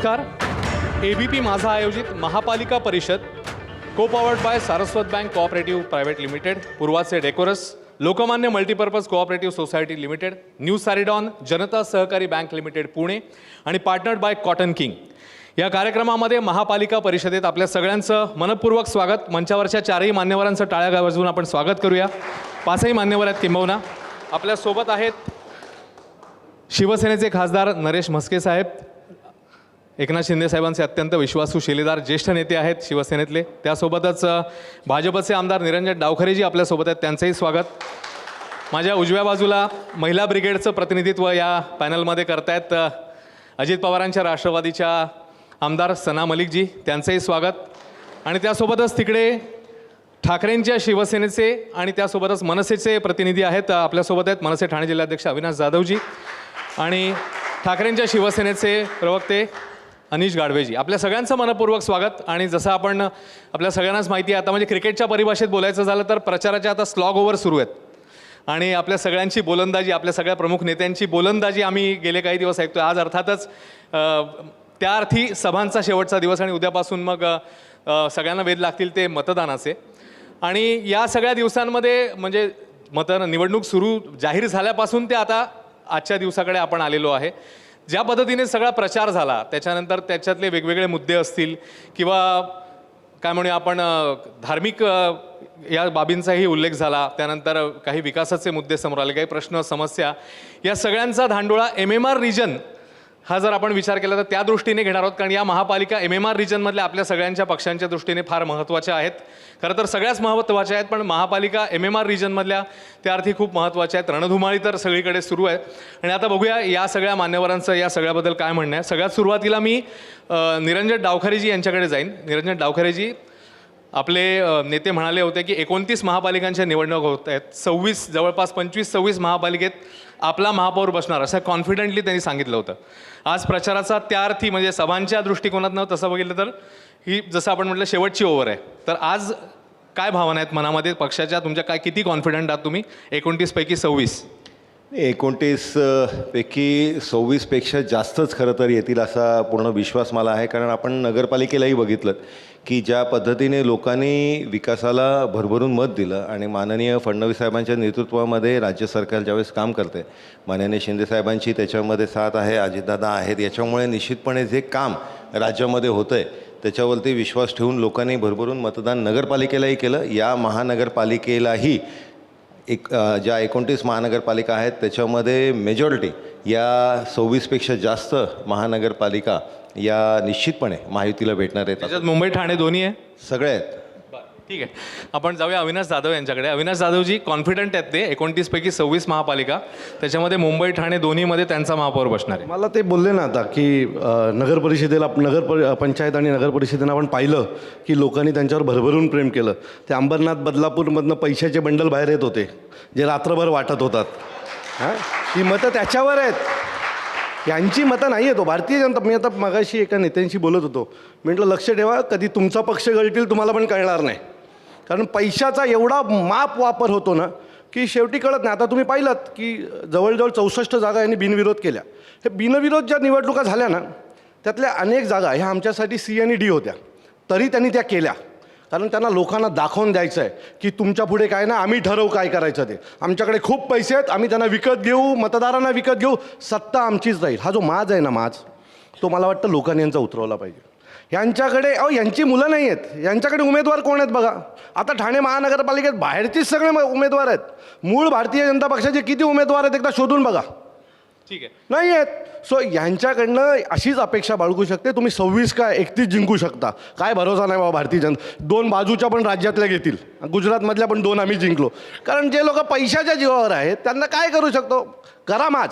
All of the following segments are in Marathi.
नमस्कार. ABP माझा आयोजित महापालिका परिषद को powered by Saraswat bank cooperative private limited, पूर्वाचे डेकोरस, Lokmanya multipurpose cooperative society limited, new Saridon, Janata Sahakari bank limited Pune आणि पार्टनर्ड बाय कॉटन किंग या कार्यक्रमामध्ये महापालिका परिषदेत आपल्या सगळ्यांचं मनपूर्वक स्वागत. मंचावरच्या चारही मान्यवरांचं टाळ्या वाजवून आपण स्वागत करूया. पाचही मान्यवर आहेत किंबहुना. आपल्यासोबत आहेत शिवसेनेचे खासदार नरेश म्हस्के साहेब, एकनाथ शिंदे साहेबांचे अत्यंत विश्वासू शिलेदार ज्येष्ठ नेते आहेत शिवसेनेतले. त्यासोबतच भाजपचे आमदार निरंजन डावखरेजी आपल्यासोबत आहेत, त्यांचंही स्वागत. माझ्या उजव्या बाजूला महिला ब्रिगेडचं प्रतिनिधित्व या पॅनलमध्ये करतायत अजित पवारांच्या राष्ट्रवादीच्या आमदार सना मलिकजी, त्यांचंही स्वागत. आणि त्यासोबतच तिकडे ठाकरेंच्या शिवसेनेचे आणि त्यासोबतच मनसेचे प्रतिनिधी आहेत आपल्यासोबत आहेत. मनसे ठाणे जिल्हाध्यक्ष अविनाश जाधवजी आणि ठाकरेंच्या शिवसेनेचे प्रवक्ते अनिश गाडवेजी. आपल्या सगळ्यांचं मनपूर्वक स्वागत. आणि जसं आपण आपल्या सगळ्यांनाच माहिती आहे, आता म्हणजे क्रिकेटच्या परिभाषेत बोलायचं झालं तर प्रचाराच्या आता स्लॉग ओव्हर सुरू आहेत आणि आपल्या सगळ्यांची गोलंदाजी, आपल्या सगळ्या प्रमुख नेत्यांची गोलंदाजी आम्ही गेले काही दिवस ऐकतो. आज अर्थातच त्या अर्थी सभांचा शेवटचा दिवस आणि उद्यापासून मग सगळ्यांना वेध लागतील ते मतदानाचे. आणि या सगळ्या दिवसांमध्ये म्हणजे निवडणूक सुरू जाहीर झाल्यापासून ते आता आजच्या दिवसाकडे आपण आलेलो आहे. ज्या पद्धतीने सगळा प्रचार झाला, त्याच्यानंतर त्याच्यातले वेगवेगळे मुद्दे असतील किंवा काय म्हणूया आपण धार्मिक या बाबींचाही उल्लेख झाला, त्यानंतर काही विकासाचे मुद्दे समोर आले, काही प्रश्न समस्या, या सगळ्यांचा धांडोळा MMR रिजन हा जर आपण विचार केला तर त्या दृष्टीने घेणार आहोत. कारण या महापालिका MMR रिजनमधल्या आपल्या सगळ्यांच्या पक्षांच्या दृष्टीने फार महत्त्वाच्या आहेत. खरं तर सगळ्याच महत्त्वाच्या आहेत, पण महापालिका MMR रिजनमधल्या त्या अर्थी खूप महत्त्वाच्या आहेत. रणधुमाळी तर सगळीकडे सुरू आहे. आणि आता बघूया या सगळ्या मान्यवरांचं या सगळ्याबद्दल काय म्हणणं आहे. सगळ्यात सुरुवातीला मी निरंजन डावखरेजी यांच्याकडे जाईन. निरंजन डावखरेजी, आपले नेते म्हणाले होते की 29 महापालिकांच्या निवडणूक होत आहेत, 26 जवळपास 25-26 महापालिकेत आपला महापौर बसणार असं कॉन्फिडेंटली त्यांनी सांगितलं होतं. आज प्रचाराचा त्या अर्थी म्हणजे सभांच्या दृष्टिकोनातनं तसं बघितलं तर ही जसं आपण म्हटलं शेवटची ओव्हर आहे. तर आज काय भावना आहेत मनामध्ये पक्षाच्या तुमच्या, काय किती कॉन्फिडंट आहात तुम्ही 29 पैकी 26? 29 पैकी 26पेक्षा जास्तच खरं तर येतील असा पूर्ण विश्वास मला आहे. कारण आपण नगरपालिकेलाही बघितलं की ज्या पद्धतीने लोकांनी विकासाला भरभरून मत दिलं आणि माननीय फडणवीस साहेबांच्या नेतृत्वामध्ये राज्य सरकार ज्यावेळेस काम करते, माननीय शिंदे साहेबांची त्याच्यामध्ये साथ आहे, अजितदादा आहेत, याच्यामुळे निश्चितपणे जे काम राज्यामध्ये होतं आहे त्याच्यावरती विश्वास ठेवून लोकांनी भरभरून मतदान नगरपालिकेलाही केलं. या महानगरपालिकेलाही ज्या 29 महानगरपालिका आहेत त्याच्यामध्ये मेजॉरिटी या 26पेक्षा जास्त महानगरपालिका या निश्चितपणे महायुतीला भेटणार आहेत. त्याच्यात मुंबई ठाणे दोन्ही आहे, सगळे आहेत. ठीक आहे. आपण जाऊया अविनाश जाधव यांच्याकडे. अविनाश जाधवजी, कॉन्फिडंट आहेत ते 29 पैकी 26 महापालिका, त्याच्यामध्ये मुंबई ठाणे दोन्हीमध्ये त्यांचा महापौर बसणार आहे. मला ते बोलले ना आता की नगरपरिषदेला पंचायत आणि नगरपरिषदेनं आपण पाहिलं की लोकांनी त्यांच्यावर भरभरून प्रेम केलं. ते अंबरनाथ बदलापूरमधनं पैशाचे बंडल बाहेर येत होते जे रात्रभर वाटत होतात. ती मतं त्याच्यावर आहेत, यांची मतं नाही आहे. तो भारतीय जनता, मी आता मगाशी एका नेत्यांशी बोलत होतो, म्हटलं लक्ष ठेवा कधी तुमचा पक्ष गळतील तुम्हाला पण कळणार नाही. कारण पैशाचा एवढा माप वापर होतो ना की शेवटी कळत नाही. आता तुम्ही पाहिलात की जवळजवळ 64 जागा यांनी बिनविरोध केल्या. हे बिनविरोध ज्या निवडणुका झाल्या ना त्यातल्या अनेक जागा ह्या आमच्यासाठी C आणि D होत्या, तरी त्यांनी त्या केल्या. कारण त्यांना लोकांना दाखवून द्यायचं आहे की तुमच्या पुढे काय ना, आम्ही ठरवू काय करायचं ते, आमच्याकडे खूप पैसे आहेत, आम्ही त्यांना विकत घेऊ, मतदारांना विकत घेऊ, सत्ता आमचीच राहील. हा जो माज आहे ना, माज, तो मला वाटतं लोकांनी यांचा उतरवला पाहिजे. यांच्याकडे यांची मुलं नाही आहेत, यांच्याकडे उमेदवार कोण आहेत बघा. आता ठाणे महानगरपालिकेत बाहेरचेच सगळे उमेदवार आहेत. मूळ भारतीय जनता पक्षाचे किती उमेदवार आहेत एकदा शोधून बघा. ठीक आहे, नाही आहेत. सो यांच्याकडनं अशीच अपेक्षा बाळगू शकते तुम्ही 26 का 31 जिंकू शकता. काय भरोसा नाही बाबा भारतीय जनता. 2 बाजूच्या पण राज्यातल्या घेतील, गुजरातमधल्या पण 2 आम्ही जिंकलो. कारण जे लोक पैशाच्या जीवावर आहेत त्यांना काय करू शकतो, करा माज.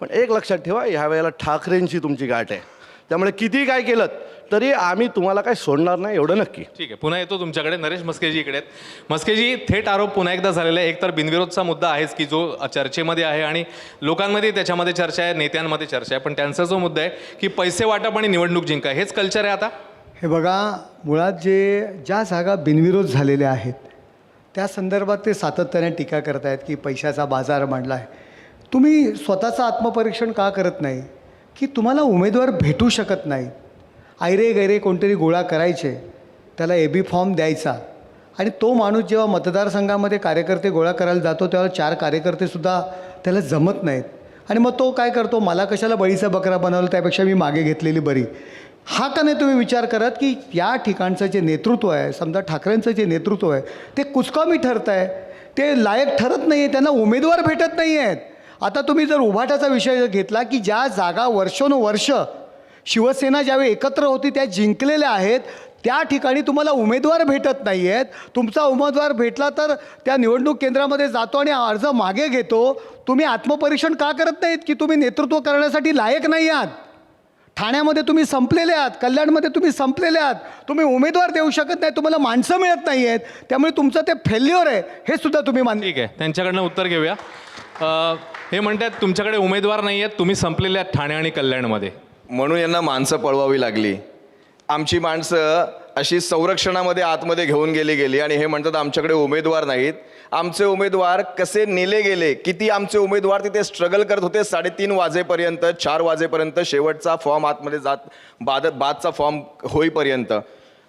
पण एक लक्षात ठेवा, ह्या वेळेला ठाकरेंची तुमची गाठ आहे, त्यामुळे किती काय केलं तरी आम्ही तुम्हाला काय सोडणार नाही, एवढं नक्की. ठीक आहे. पुन्हा येतो तुमच्याकडे. नरेश म्हस्केजी इकडे आहेत. म्हस्केजी, थेट आरोप पुन्हा एकदा झालेला आहे. एक तर बिनविरोधचा मुद्दा आहेच की जो चर्चेमध्ये आहे आणि लोकांमध्ये त्याच्यामध्ये चर्चा आहे, नेत्यांमध्ये चर्चा आहे, पण त्यांचा जो मुद्दा आहे की पैसे वाटप आणि निवडणूक जिंका, हेच कल्चर आहे आता. हे बघा, मुळात ज्या जागा बिनविरोध झालेल्या आहेत त्या संदर्भात ते सातत्याने टीका करत आहेत की पैशाचा बाजार मांडला आहे. तुम्ही स्वतःचं आत्मपरीक्षण का करत नाही की तुम्हाला उमेदवार भेटू शकत नाही, ऐरे गैरे कोणतरी गोळा करायचे, त्याला AB फॉर्म द्यायचा आणि तो माणूस जेव्हा मतदारसंघामध्ये कार्यकर्ते गोळा करायला जातो तेव्हा 4 कार्यकर्तेसुद्धा त्याला जमत नाहीत आणि मग तो काय करतो, मला कशाला बळीचा बकरा बनवलं, त्यापेक्षा मी मागे घेतलेली बरी. हा का नाही तुम्ही विचार करत की या ठिकाणचं जे नेतृत्व आहे, समजा ठाकरेंचं जे नेतृत्व आहे ते कुचकामी ठरत आहे, ते लायक ठरत नाही आहे, त्यांना उमेदवार भेटत नाही आहेत. आता तुम्ही जर उभाटाचा विषय घेतला की ज्या जागा वर्षोनुवर्ष शिवसेना ज्यावेळी एकत्र होती त्या जिंकलेल्या आहेत, त्या ठिकाणी तुम्हाला उमेदवार भेटत नाही आहेत. तुमचा उमेदवार भेटला तर त्या निवडणूक केंद्रामध्ये जातो आणि अर्ज मागे घेतो. तुम्ही आत्मपरीक्षण का करत नाहीत की तुम्ही नेतृत्व करण्यासाठी लायक नाही आहात? ठाण्यामध्ये तुम्ही संपलेले आहात, कल्याणमध्ये तुम्ही संपलेले आहात, तुम्ही उमेदवार देऊ शकत नाही, तुम्हाला माणसं मिळत नाही आहेत, त्यामुळे तुमचं ते फेल्युअर आहे हे सुद्धा तुम्ही मान्य. ठीक आहे, त्यांच्याकडनं उत्तर घेऊया. हे म्हणतात तुमच्याकडे उमेदवार नाही आहेत, तुम्ही संपलेले आहात ठाणे आणि कल्याणमध्ये. म्हणून यांना माणसं पळवावी लागली. आमची माणसं अशी संरक्षणामध्ये आतमध्ये घेऊन गेली आणि हे म्हणतात आमच्याकडे उमेदवार नाहीत. आमचे उमेदवार कसे नेले गेले, किती आमचे उमेदवार तिथे स्ट्रगल करत होते 3:30 वाजेपर्यंत, 4 वाजेपर्यंत, शेवटचा फॉर्म आतमध्ये बादचा फॉर्म होईपर्यंत.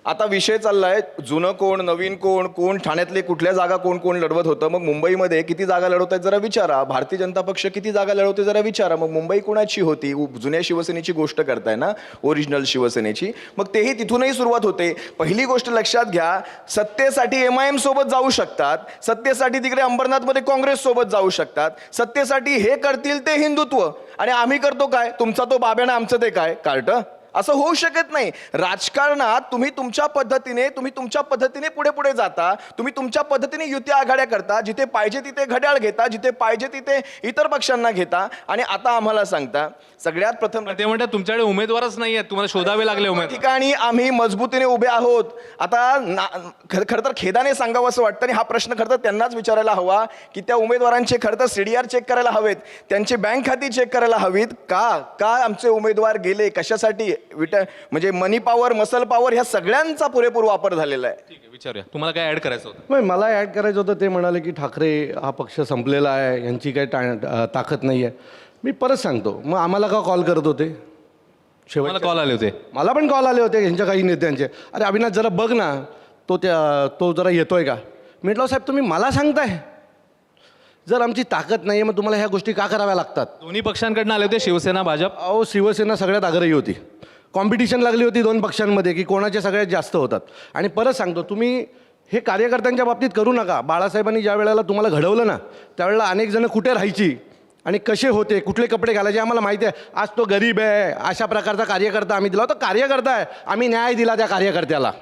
आता विषय चाललाय जुनं कोण नवीन कोण, कोण ठाण्यातले कुठल्या जागा कोण कोण लढवत होतं. मग मुंबईमध्ये किती जागा लढवत आहेत जरा विचारा. भारतीय जनता पक्ष किती जागा लढवते जरा विचारा. मग मुंबई कोणाची होती? जुन्या शिवसेनेची गोष्ट करताय ना, ओरिजिनल शिवसेनेची. मग तेही तिथूनही सुरुवात होते. पहिली गोष्ट लक्षात घ्या, सत्तेसाठी MIM सोबत जाऊ शकतात, सत्तेसाठी तिकडे अंबरनाथमध्ये काँग्रेस सोबत जाऊ शकतात, सत्तेसाठी हे करतील ते हिंदुत्व आणि आम्ही करतो काय, तुमचा तो बाब्यानं आमचं ते काय कार्ट. असं होऊ शकत नाही. राजकारणात तुम्ही तुमच्या पद्धतीने पुढे पुढे जाता, तुम्ही तुमच्या पद्धतीने युती आघाड्या करता, जिथे पाहिजे तिथे घड्याळ घेता, जिथे पाहिजे तिथे इतर पक्षांना घेता आणि आता आम्हाला सांगता. सगळ्यात प्रथम ते म्हणतात तुमच्याकडे उमेदवारच नाही आहेत, तुम्हाला शोधावे लागले उमेदवार. ठिकाणी आम्ही मजबूतीने उभे आहोत. आता खरं तर खेदाने सांगावं असं वाटतं आणि हा प्रश्न खरं तर त्यांनाच विचारायला हवा की त्या उमेदवारांचे खरं तर CDR चेक करायला हवेत, त्यांचे बँक खाती चेक करायला हवीत. का आमचे उमेदवार गेले, कशासाठी, म्हणजे मनी पॉवर, मसल पॉवर ह्या सगळ्यांचा पुरेपूर वापर झालेला आहे. ठीक आहे, विचारूया. तुम्हाला काय ऍड करायचं होतं? नाही, मला ॲड करायचं होतं. ते म्हणाले की ठाकरे हा पक्ष संपलेला आहे, यांची काही ताकद नाही आहे. मी परत सांगतो, मग आम्हाला का कॉल करत होते? मला कॉल आले होते. मला पण कॉल आले होते यांच्या काही नेत्यांचे. अरे अविनाश जरा बघ ना, तो जरा येतोय का? म्हटलं साहेब तुम्ही मला सांगताय, जर आमची ताकद नाही आहे मग तुम्हाला ह्या गोष्टी का कराव्या लागतात? दोन्ही पक्षांकडनं आले होते, शिवसेना भाजप. अहो शिवसेना सगळ्यात आग्रही होती. कॉम्पिटिशन लागली होती 2 पक्षांमध्ये की कोणाचे सगळ्यात जास्त होतात. आणि परत सांगतो, तुम्ही हे कार्यकर्त्यांच्या बाबतीत करू नका. बाळासाहेबांनी ज्या वेळेला तुम्हाला घडवलं ना, त्यावेळेला अनेक जण कुठे राहायची आणि कसे होते, कुठले कपडे घालायचे आम्हाला माहिती आहे. आज तो गरीब आहे, अशा प्रकारचा कार्यकर्ता आम्ही दिला. तो कार्यकर्ता आहे, आम्ही न्याय दिला त्या कार्यकर्त्याला,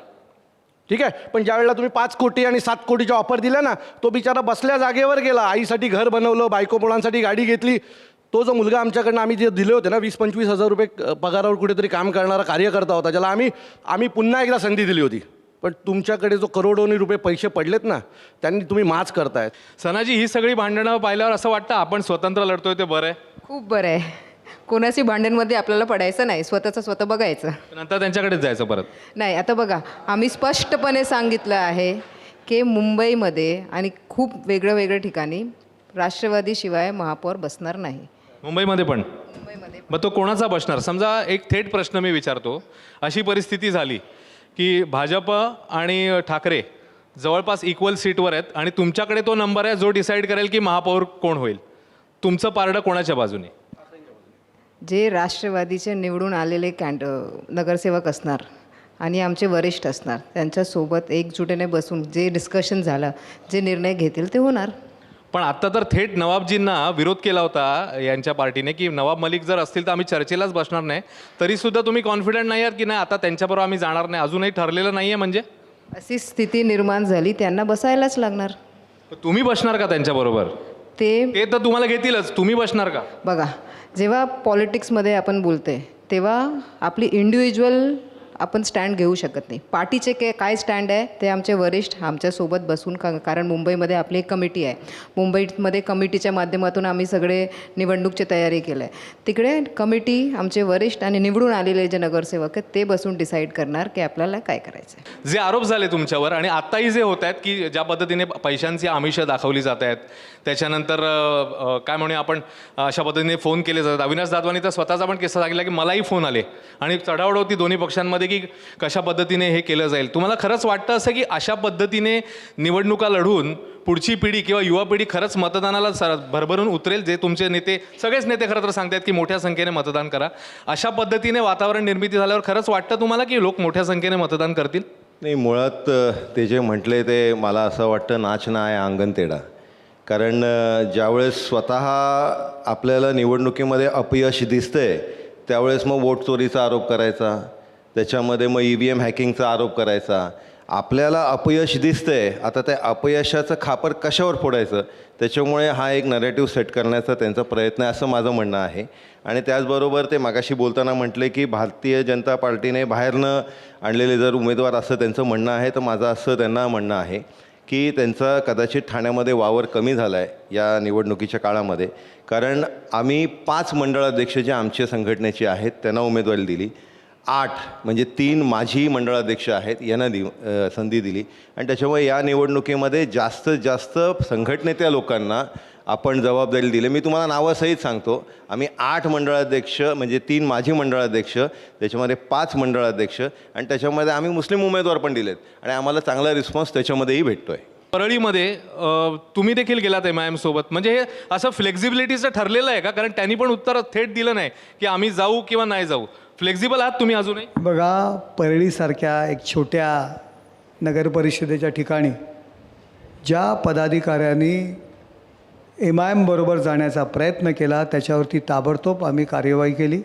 ठीक आहे. पण ज्यावेळेला तुम्ही 5 कोटी आणि 7 कोटीच्या ऑफर दिल्या ना, तो बिचारा बसल्या जागेवर गेला. आईसाठी घर बनवलं, बायको मुलांसाठी गाडी घेतली. तो जो मुलगा आमच्याकडनं आम्ही जे दिले होते ना 20-25 हजार रुपये पगारावर कुठेतरी काम करणारा कार्यकर्ता होता, ज्याला आम्ही पुन्हा एकदा संधी दिली होती. पण तुमच्याकडे जो करोडोनी रुपये पैसे पडलेत ना, त्यांनी तुम्ही माच करतायत. सनाजी, ही सगळी भांडणं पाहिल्यावर असं वाटतं आपण स्वतंत्र लढतोय ते बरं आहे. खूप बरं आहे. कोणाची भांडणमध्ये आपल्याला पडायचं नाही, स्वतःचं स्वतः बघायचं. नंतर त्यांच्याकडेच जायचं परत. नाही, आता बघा, आम्ही स्पष्टपणे सांगितलं आहे की मुंबईमध्ये आणि खूप वेगळ्या ठिकाणी राष्ट्रवादीशिवाय महापौर बसणार नाही. मुंबईमध्ये पण? मुंबईमध्ये मग तो कोणाचा बसणार? समजा एक थेट प्रश्न मी विचारतो, अशी परिस्थिती झाली की भाजप आणि ठाकरे जवळपास इक्वल सीटवर आहेत आणि तुमच्याकडे तो नंबर आहे जो डिसाईड करेल की महापौर कोण होईल, तुमचं पारडं कोणाच्या बाजूने? जे राष्ट्रवादीचे निवडून आलेले नगरसेवक असणार आणि आमचे वरिष्ठ असणार, त्यांच्यासोबत एकजुटीने बसून जे डिस्कशन झालं, जे निर्णय घेतील ते होणार. पण आत्ता तर थेट नवाबजींना विरोध केला होता यांच्या पार्टीने की नवाब मलिक जर असतील तर आम्ही चर्चेलाच बसणार नाही. तरीसुद्धा तुम्ही कॉन्फिडंट नाही आहात की नाही आता त्यांच्याबरोबर आम्ही जाणार नाही? अजूनही ठरलेलं नाही आहे म्हणजे? अशी स्थिती निर्माण झाली, त्यांना बसायलाच लागणार. तुम्ही बसणार का त्यांच्याबरोबर? ते तर तुम्हाला घेतीलच, तुम्ही बसणार का? बघा, जेव्हा पॉलिटिक्समध्ये आपण बोलते तेव्हा आपली इंडिव्हिज्युअल आपण स्टँड घेऊ शकत नाही. पार्टीचे काय स्टँड आहे ते आमचे वरिष्ठ आमच्यासोबत बसून कारण मुंबईमध्ये आपली एक कमिटी आहे. मुंबईमध्ये कमिटीच्या माध्यमातून आम्ही सगळे निवडणूकची तयारी केलं आहे. तिकडे कमिटी आमचे वरिष्ठ आणि निवडून आलेले जे नगरसेवक आहेत ते बसून डिसाईड करणार की आपल्याला काय करायचं आहे. जे आरोप झाले तुमच्यावर आणि आत्ताही जे होत आहेत की ज्या पद्धतीने पैशांची आमिषं दाखवली जात आहेत, त्याच्यानंतर काय म्हणूया आपण अशा पद्धतीने फोन केले जातात. अविनाश जाधवांनी तर स्वतःचा पण किस्सा सांगितला की मलाही फोन आले आणि चढावड होती दोन्ही पक्षांमध्ये की कशा पद्धतीने हे केलं जाईल. तुम्हाला खरंच वाटतं असं की अशा पद्धतीने निवडणुका लढून पुढची पिढी किंवा युवा पिढी खरंच मतदानाला भरभरून उतरेल? जे तुमचे नेते, सगळेच नेते खरं तर सांगतात की मोठ्या संख्येने मतदान करा. अशा पद्धतीने वातावरण निर्मिती झाल्यावर खरंच वाटतं तुम्हाला की लोक मोठ्या संख्येने मतदान करतील? नाही, मुळात ते जे म्हटले ते मला असं वाटतं नाच ना आहे अंगण तेढा. कारण ज्यावेळेस स्वतः आपल्याला निवडणुकीमध्ये अपयश दिसतंय त्यावेळेस मग वोट चोरीचा आरोप करायचा, त्याच्यामध्ये मग EVM हॅकिंगचा आरोप करायचा. आपल्याला अपयश दिसतंय, आता त्या अपयशाचं खापर कशावर फोडायचं, त्याच्यामुळे हा एक नरेटिव्ह सेट करण्याचा त्यांचा प्रयत्न आहे असं माझं म्हणणं आहे. आणि त्याचबरोबर ते मागाशी बोलताना म्हटले की भारतीय जनता पार्टीने बाहेरनं आणलेले जर उमेदवार असं त्यांचं म्हणणं आहे, तर माझं असं त्यांना म्हणणं आहे की त्यांचा कदाचित ठाण्यामध्ये वावर कमी झाला आहे या निवडणुकीच्या काळामध्ये. कारण आम्ही 5 मंडळाध्यक्ष जे आमच्या संघटनेचे आहेत त्यांना उमेदवारी दिली, 8 म्हणजे 3 माजी मंडळाध्यक्ष आहेत यांना संधी दिली. आणि त्याच्यामुळे या निवडणुकीमध्ये जास्तीत जास्त संघटनेतल्या लोकांना आपण जबाबदारी दिली. मी तुम्हाला नावासहित सांगतो, आम्ही 8 मंडळाध्यक्ष म्हणजे 3 माजी मंडळाध्यक्ष, त्याच्यामध्ये 5 मंडळाध्यक्ष आणि त्याच्यामध्ये आम्ही मुस्लिम उमेदवार पण दिलेत आणि आम्हाला चांगला रिस्पॉन्स त्याच्यामध्येही भेटतो आहे. परळीमध्ये तुम्ही देखील गेलात MIM सोबत, म्हणजे हे असं फ्लेक्झिबिलिटीचं ठरलेलं आहे का? कारण त्यांनी पण उत्तर थेट दिलं नाही की आम्ही जाऊ किंवा नाही जाऊ. फ्लेक्झिबल आहात तुम्ही अजूनही? बघा, परळीसारख्या एक छोट्या नगरपरिषदेच्या ठिकाणी ज्या पदाधिकाऱ्यांनी MIM बरोबर जाण्याचा प्रयत्न केला त्याच्यावरती ताबडतोब आम्ही कार्यवाही केली.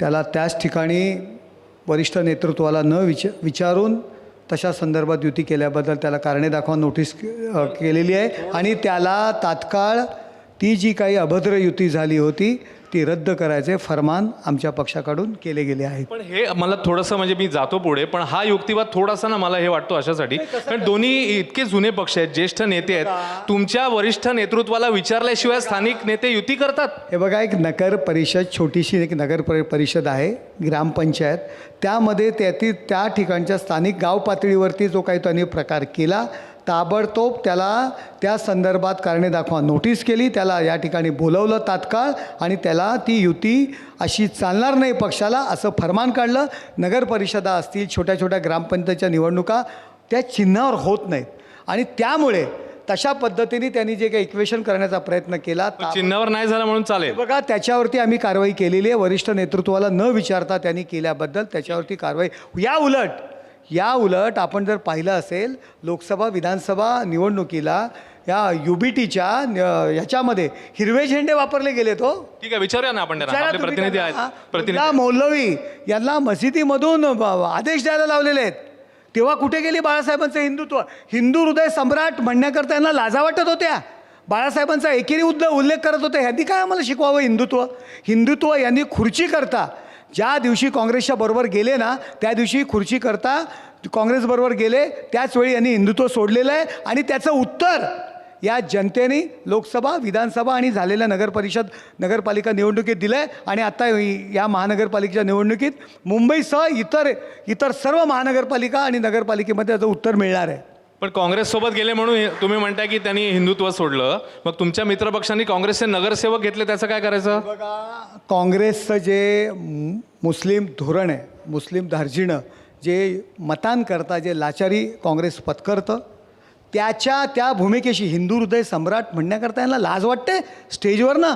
त्याला त्याच ठिकाणी वरिष्ठ नेतृत्वाला न विचारून तशा संदर्भात युती केल्याबद्दल त्याला कारणे दाखवा नोटीस केलेली आहे आणि त्याला तात्काळ ती जी काही अभद्र युती झाली होती ती रद्द करायचे फरमान आमच्या पक्षाकडून केले गेले आहेत. पण हे मला थोडंसं, म्हणजे मी जातो पुढे, पण हा युक्तिवाद थोडासा ना मला हे वाटतो अशासाठी, कारण दोन्ही इतके जुने पक्ष आहेत, ज्येष्ठ नेते आहेत, तुमच्या वरिष्ठ नेतृत्वाला विचारल्याशिवाय स्थानिक नेते युती करतात? हे बघा, एक नगर परिषद, छोटीशी एक नगर परिषद आहे, ग्रामपंचायत, त्यामध्ये त्या ठिकाणच्या स्थानिक गाव पातळीवरती जो काही त्यांनी प्रकार केला ताबडतोब त्याला त्या संदर्भात कारणे दाखवा नोटीस केली, त्याला या ठिकाणी बोलवलं तात्काळ आणि त्याला ती युती अशी चालणार नाही पक्षाला असं फरमान काढलं. नगर परिषदा असतील, छोट्या छोट्या ग्रामपंचायतच्या निवडणुका त्या चिन्हावर होत नाहीत आणि त्यामुळे तशा पद्धतीने त्यांनी जे काही इक्वेशन करण्याचा प्रयत्न केला चिन्हावर नाही झाला म्हणून चालेल. बघा, त्याच्यावरती आम्ही कारवाई केलेली आहे. वरिष्ठ नेतृत्वाला न विचारता त्यांनी केल्याबद्दल त्याच्यावरती कारवाई. या उलट आपण जर पाहिलं असेल लोकसभा विधानसभा निवडणुकीला या UBTच्या ह्याच्यामध्ये हिरवे झेंडे वापरले गेले. तो ठीक आहे, विचारूया ना आपण त्यांना. आपले प्रतिनिधी आहेत, प्रतिनिधी मौलवी यांना मशिदीमधून आदेश द्यायला लावलेले आहेत. तेव्हा कुठे गेली बाळासाहेबांचं हिंदुत्व? हिंदू हृदय सम्राट म्हणण्याकरता यांना लाजा वाटत होत्या. बाळासाहेबांचा एकेरी उल्लेख करत होते. ह्यांनी काय आम्हाला शिकवावं हिंदुत्व यांनी खुर्ची करता ज्या दिवशी काँग्रेसच्या बरोबर गेले ना त्या दिवशी खुर्ची करता काँग्रेसबरोबर गेले, त्याचवेळी यांनी हिंदुत्व सोडलेलं आहे आणि त्याचं उत्तर या जनतेने लोकसभा विधानसभा आणि झालेल्या नगरपालिका निवडणुकीत दिलं आहे. आणि आता या महानगरपालिकेच्या निवडणुकीत मुंबईसह इतर सर्व महानगरपालिका आणि नगरपालिकेमध्ये त्याचं उत्तर मिळणार आहे. पण काँग्रेससोबत गेले म्हणून तुम्ही म्हणताय की त्यांनी हिंदुत्व सोडलं, मग तुमच्या मित्रपक्षांनी काँग्रेसचे नगरसेवक घेतले, त्याचं काय करायचं? बघा, काँग्रेसचं जे मुस्लिम धोरण आहे, मुस्लिम धार्जिणं जे मतांकरता जे लाचारी काँग्रेस पत्करतं त्या भूमिकेशी हिंदू हृदय सम्राट म्हणण्याकरता यांना लाज वाटते स्टेजवर ना.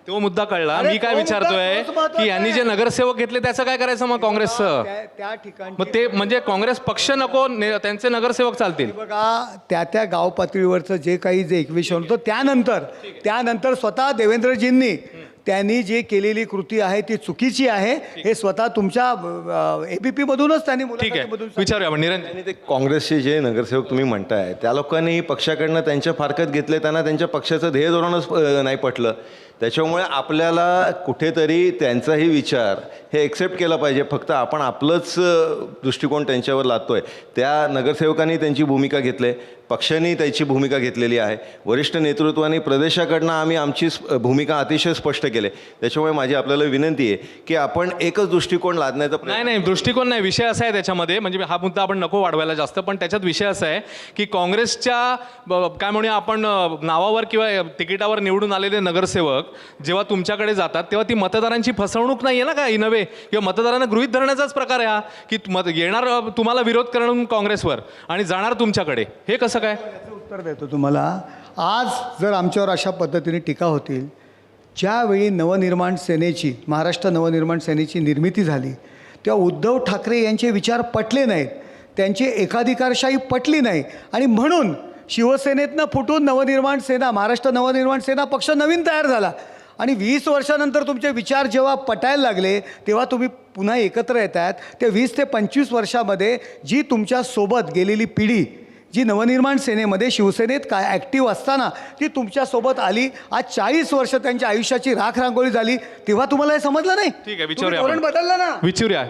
तो मुद्दा कळला. मी काय विचारतोय की यांनी जे नगरसेवक घेतले त्याचं काय करायचं मग काँग्रेसचं? त्या ठिकाणी मग ते म्हणजे काँग्रेस पक्ष नको, त्यांचे नगरसेवक चालतील? बघा, त्या गाव पातळीवरचं जे इक्वेशन होतं त्यानंतर स्वतः देवेंद्रजींनी त्यांनी जे केलेली कृती आहे ती चुकीची आहे हे स्वतः तुमच्या ABP मधूनच त्यांनी ठीक आहे, विचारूया आपण. निरंजन, आणि ते काँग्रेसचे जे नगरसेवक तुम्ही म्हणताय त्या लोकांनी पक्षाकडनं त्यांच्या फारकत घेतले, त्यांना त्यांच्या पक्षाचं ध्येय धोरणच नाही पटलं. त्याच्यामुळे आपल्याला कुठेतरी त्यांचाही विचार हे एक्सेप्ट केला पाहिजे. फक्त आपण आपलंच दृष्टिकोन त्यांच्यावर लादतोय. त्या नगरसेवकांनी त्यांची भूमिका घेतली, पक्षांनी त्याची भूमिका घेतलेली आहे, वरिष्ठ नेतृत्वाने प्रदेशाकडनं आम्ही आमची भूमिका अतिशय स्पष्ट केली. त्याच्यामुळे माझी आपल्याला विनंती आहे की आपण एकच दृष्टिकोन लादण्याचा नाही दृष्टिकोन नाही, विषय असा आहे त्याच्यामध्ये, म्हणजे हा मुद्दा आपण नको वाढवायला जास्त, पण त्याच्यात विषय असा आहे की काँग्रेसच्या काय म्हणूया आपण नावावर किंवा तिकिटावर निवडून आलेले नगरसेवक जेव्हा तुमच्याकडे जातात तेव्हा ती मतदारांची फसवणूक नाही आहे ना, काय नव्हे, किंवा मतदारांना गृहीत धरण्याचाच प्रकार आहे हा की येणार तुम्हाला विरोध करून काँग्रेसवर आणि जाणार तुमच्याकडे. हे कसं काय? याचं उत्तर देतो तुम्हाला. आज जर आमच्यावर अशा पद्धतीने टीका होतील, ज्यावेळी नवनिर्माण सेनेची, महाराष्ट्र नवनिर्माण सेनेची निर्मिती झाली तेव्हा उद्धव ठाकरे यांचे विचार पटले नाहीत, त्यांची एकाधिकारशाही पटली नाही आणि म्हणून शिवसेनेतनं फुटून नवनिर्माण सेना, महाराष्ट्र नवनिर्माण सेना पक्ष नवीन तयार झाला आणि 20 वर्षानंतर तुमचे विचार जेव्हा पटायला लागले तेव्हा तुम्ही पुन्हा एकत्र येत आहेत. ते 20 ते 25 वर्षामध्ये जी तुमच्यासोबत गेलेली पिढी, जी नवनिर्माण सेनेमध्ये शिवसेनेत काय ॲक्टिव्ह असताना ती तुमच्यासोबत आली, आज 40 वर्ष त्यांच्या आयुष्याची राखरांगोळी झाली, तेव्हा तुम्हाला हे समजलं नाही? ठीक आहे, तुम्ही धोरण बदललं ना. विचारूया.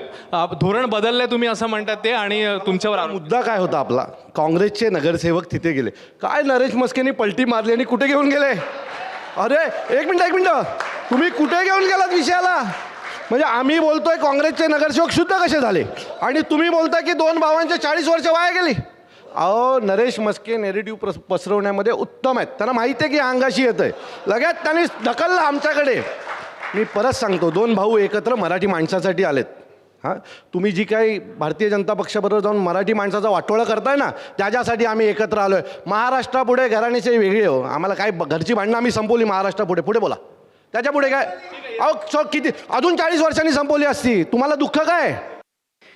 धोरण बदललंय तुम्ही असं म्हणतात ते, आणि तुमच्यावर आरोप. मुद्दा काय होता आपला? काँग्रेसचे नगरसेवक तिथे गेले, काय नरेश मस्केनी पलटी मारली आणि कुठे घेऊन गेले? अरे एक मिनटं, तुम्ही कुठे घेऊन गेलात विषयाला? म्हणजे आम्ही बोलतोय काँग्रेसचे नगरसेवक शुद्ध कसे झाले आणि तुम्ही बोलताय की 2 भावांचे 40 वर्ष वाया गेली. अहो, नरेश मस्के नेरेटिव्ह पसरवण्यामध्ये उत्तम आहेत, त्यांना माहिती आहे की अंगाशी येतं आहे, लगेच त्यांनी ढकललं आमच्याकडे. मी परत सांगतो, 2 भाऊ एकत्र मराठी माणसासाठी आलेत. हां, तुम्ही जी काही भारतीय जनता पक्षाबरोबर जाऊन मराठी माणसाचा वाटोळं करताय ना, त्याच्यासाठी आम्ही एकत्र आलो आहे. महाराष्ट्रापुढे घराण्याचे वेगळे हो, आम्हाला काय घरची भांडणं आम्ही संपवली महाराष्ट्रापुढे. पुढे बोला, त्याच्यापुढे काय? अहो किती अजून 40 वर्षांनी संपवली असती, तुम्हाला दुःख काय?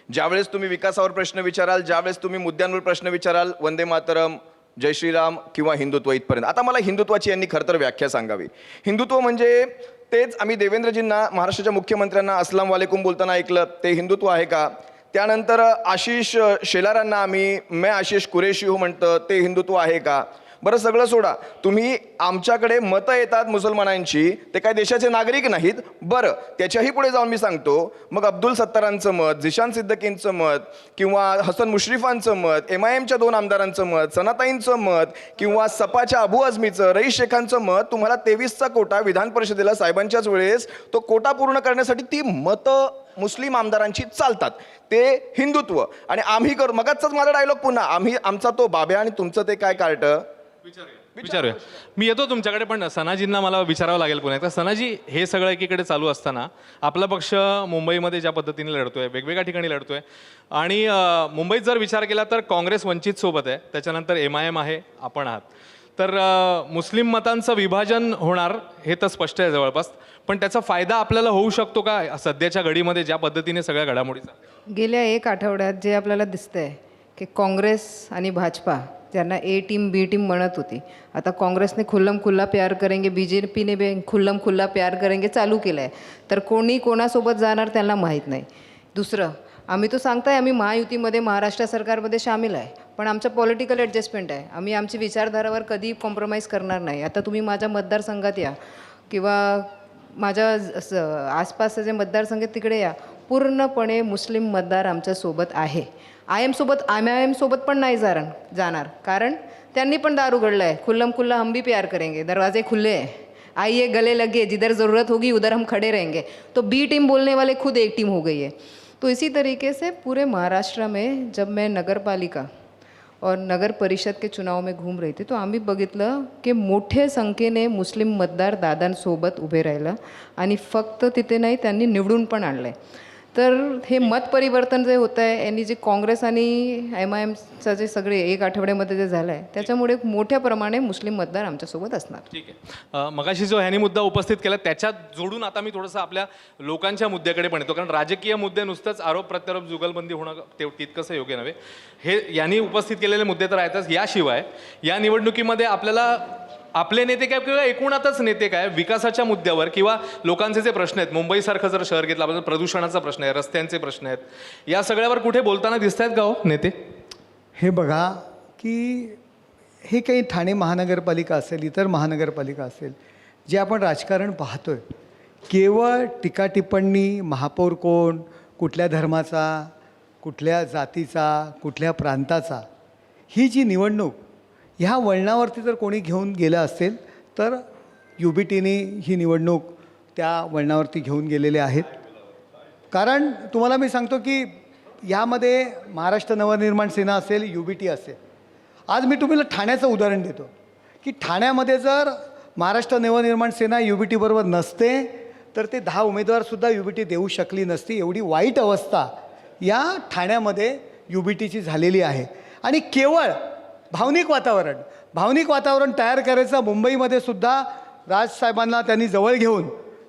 ज्यावेळेस तुम्ही विकासावर प्रश्न विचाराल, ज्यावेळेस तुम्ही मुद्द्यांवर प्रश्न विचाराल, वंदे मातरम, जय श्रीराम किंवा हिंदुत्व इथपर्यंत. आता मला हिंदुत्वाची यांनी खरं तर व्याख्या सांगावी. हिंदुत्व म्हणजे तेच आम्ही देवेंद्रजींना, महाराष्ट्राच्या मुख्यमंत्र्यांना अस्सलाम वालेकुम बोलताना ऐकलं, ते हिंदुत्व आहे का? त्यानंतर आशिष शेलारांना आम्ही मैं आशिष कुरेशी हो म्हणतं, ते हिंदुत्व आहे का? बरं, सगळं सोडा, तुम्ही आमच्याकडे मतं येतात मुसलमानांची, ते काय देशाचे नागरिक नाहीत. बरं, त्याच्याही पुढे जाऊन मी सांगतो, मग अब्दुल सत्तारांचं मत, जिशान सिद्दीकींचं मत, किंवा हसन मुश्रीफांचं मत, MIMच्या 2 आमदारांचं मत, सनाताईंचं मत, किंवा सपाच्या अबू आझमीचं, रईस शेखांचं मत, तुम्हाला 23चा कोटा विधान परिषदेला साहेबांच्याच वेळेस तो कोटा पूर्ण करण्यासाठी ती मतं मुस्लिम आमदारांची चालतात, ते हिंदुत्व. आणि आम्ही करू, मगाचाच माझा डायलॉग पुन्हा, आमचा तो बाब्या आणि तुमचं ते काय कार्ट. विचारूया. मी येतो तुमच्याकडे, पण सनाजींना मला विचारावं लागेल पुन्हा एकदा. सनाजी, हे सगळं एकीकडे चालू असताना आपला पक्ष मुंबईमध्ये ज्या पद्धतीने लढतोय, वेगवेगळ्या ठिकाणी लढतोय, आणि मुंबईत जर विचार केला तर काँग्रेस वंचित सोबत आहे, त्याच्यानंतर MIM आहे, आपण आहात, तर मुस्लिम मतांचं विभाजन होणार हे तर स्पष्ट आहे जवळपास, पण त्याचा फायदा आपल्याला होऊ शकतो का सध्याच्या घडीमध्ये, ज्या पद्धतीने सगळ्या घडामोडीचा? गेल्या 1 आठवड्यात जे आपल्याला दिसतंय की काँग्रेस आणि भाजपा, ज्यांना A टीम B टीम म्हणत होती, आता काँग्रेसने खुल्लम खुल्ला प्यार करेंगे, BJPने बी खुल्लम खुल्ला प्यार करेंगे चालू केलं आहे. तर कोणी कोणासोबत जाणार त्यांना माहीत नाही. दुसरं, आम्ही तो सांगताय आम्ही महायुतीमध्ये, महाराष्ट्र सरकारमध्ये सामील आहे, पण आमचं पॉलिटिकल ॲडजस्टमेंट आहे, आम्ही आमची विचारधारावर कधी कॉम्प्रोमाइज करणार नाही. आता तुम्ही माझ्या मतदारसंघात या किंवा माझ्या आसपासचे जे मतदारसंघ आहेत तिकडे या, पूर्णपणे मुस्लिम मतदार आमच्यासोबत आहे. MIM सोबत पण नाही जाणार, कारण त्यांनी पण दार उघडलं आहे. खुल्लम खुल्ला हम भी प्यार करेंगे, दरवाजे खुले हैं, आइए गले लगे, जिधर ज़रूरत होगी उधर हम खड़े रहेंगे. तो B टीम बोलने वाले खुद एक टीम हो गई है. तो इसी तरीके से पूरे महाराष्ट्र में जब मैं नगर पालिका और नगर परिषद के चुनाव में घूम रही थी, तो आम्ही बघितलं की मोठ्या संख्येने मुस्लिम मतदार दादांसोबत उभे राहिलं आणि फक्त तिथे नाही, त्यांनी निवडून पण आणलं आहे. तर हे मत परिवर्तन जे होतं आहे, यांनी जे काँग्रेस आणि MIMचं जे सगळे 1 आठवड्यामध्ये जे झालं आहे, त्याच्यामुळे मोठ्या प्रमाणे मुस्लिम मतदार आमच्यासोबत असणार. ठीक आहे. मगाशी जो ह्यांनी मुद्दा उपस्थित केला त्याच्यात जोडून आता मी थोडंसं आपल्या लोकांच्या मुद्द्याकडे पण येतो, कारण राजकीय मुद्दे नुसतंच आरोप प्रत्यारोप जुगलबंदी होणं तितकंसं योग्य नव्हे. हे यांनी उपस्थित केलेले मुद्दे तर आहेतच, याशिवाय या निवडणुकीमध्ये आपल्याला आपले नेते काय किंवा एकूणातच नेते काय विकासाच्या मुद्द्यावर किंवा लोकांचे जे प्रश्न आहेत, मुंबईसारखं जर शहर घेतलं आपण, प्रदूषणाचा प्रश्न आहे, रस्त्यांचे प्रश्न आहेत, या सगळ्यावर कुठे बोलताना दिसत आहेत का हो नेते? हे बघा की हे काही ठाणे महानगरपालिका असेल, इतर महानगरपालिका असेल, जे आपण राजकारण पाहतो आहे केवळ टीकाटिप्पणी महापौर कोण, कुठल्या धर्माचा, कुठल्या जातीचा, कुठल्या प्रांताचा, ही जी निवडणूक ह्या वळणावरती जर कोणी घेऊन गेलं असेल तर UBTने ही निवडणूक त्या वळणावरती घेऊन गेलेले आहेत. कारण तुम्हाला मी सांगतो की यामध्ये महाराष्ट्र नवनिर्माण सेना असेल, UBT असेल. आज मी तुम्हाला ठाण्याचं उदाहरण देतो की ठाण्यामध्ये जर महाराष्ट्र नवनिर्माण सेना UBT बरोबर नसते तर ते 10 उमेदवारसुद्धा UBT देऊ शकली नसती. एवढी वाईट अवस्था या ठाण्यामध्ये UBTची झालेली आहे. आणि केवळ भावनिक वातावरण तयार करायचं मुंबईमध्ये सुद्धा राजसाहेबांना त्यांनी जवळ घेऊन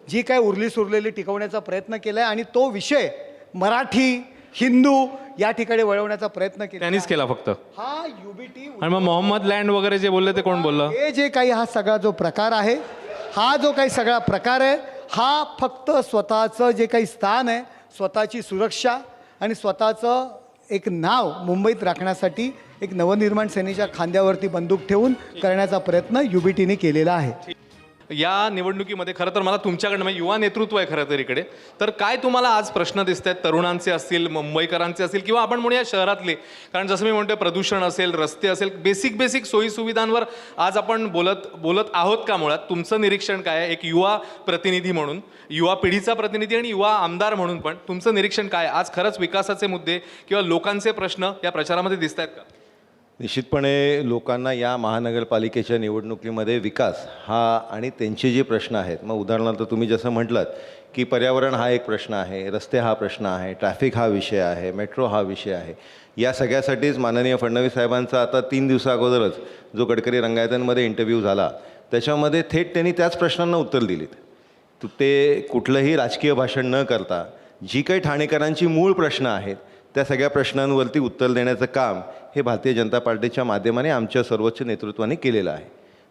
जी काय उरली सुरलेली टिकवण्याचा प्रयत्न केला आहे आणि तो विषय मराठी हिंदू या ठिकाणी वळवण्याचा प्रयत्न केला. त्यांनीच केला फक्त. हा UBT आणि मग मोहम्मद लँड वगैरे जे बोलले ते कोण बोललं? हे जे काही हा सगळा जो प्रकार आहे, हा जो काही सगळा प्रकार आहे, हा फक्त स्वतःचं जे काही स्थान आहे, स्वतःची सुरक्षा आणि स्वतःचं एक नाव मुंबईत राखण्यासाठी एक नवनिर्माण सेनेच्या खांद्यावरती बंदूक ठेवून करण्याचा प्रयत्न UBTने केलेला आहे. या निवडणुकीमध्ये खरं तर मला तुमच्याकडनं, म्हणजे युवा नेतृत्व आहे खरं तर इकडे, तर काय तुम्हाला आज प्रश्न दिसत आहेत? तरुणांचे असतील, मुंबईकरांचे असतील, किंवा आपण म्हणूया शहरातले, कारण जसं मी म्हणतो प्रदूषण असेल, रस्ते असेल, बेसिक सोयीसुविधांवर आज आपण बोलत आहोत का? मुळात तुमचं निरीक्षण काय आहे एक युवा प्रतिनिधी म्हणून, युवा पिढीचा प्रतिनिधी आणि युवा आमदार म्हणून पण तुमचं निरीक्षण काय? आज खरंच विकासाचे मुद्दे किंवा लोकांचे प्रश्न या प्रचारामध्ये दिसत आहेत का? निश्चितपणे लोकांना या महानगरपालिकेच्या निवडणुकीमध्ये विकास हा आणि त्यांचे जे प्रश्न आहेत, मग उदाहरणार्थ तुम्ही जसं म्हटलात की पर्यावरण हा एक प्रश्न आहे, रस्ते हा प्रश्न आहे, ट्रॅफिक हा विषय आहे, मेट्रो हा विषय आहे, या सगळ्यासाठीच माननीय फडणवीस साहेबांचा आता 3 दिवसाअगोदरच जो गडकरी रंगायतांमध्ये इंटरव्ह्यू झाला त्याच्यामध्ये थेट त्यांनी त्याच प्रश्नांना उत्तर दिलीत. ते कुठलंही राजकीय भाषण न करता जी काही ठाणेकरांची मूळ प्रश्न आहेत त्या सगळ्या प्रश्नांवरती उत्तर देण्याचं काम हे भारतीय जनता पार्टीच्या माध्यमाने आमच्या सर्वोच्च नेतृत्वाने केलेलं आहे.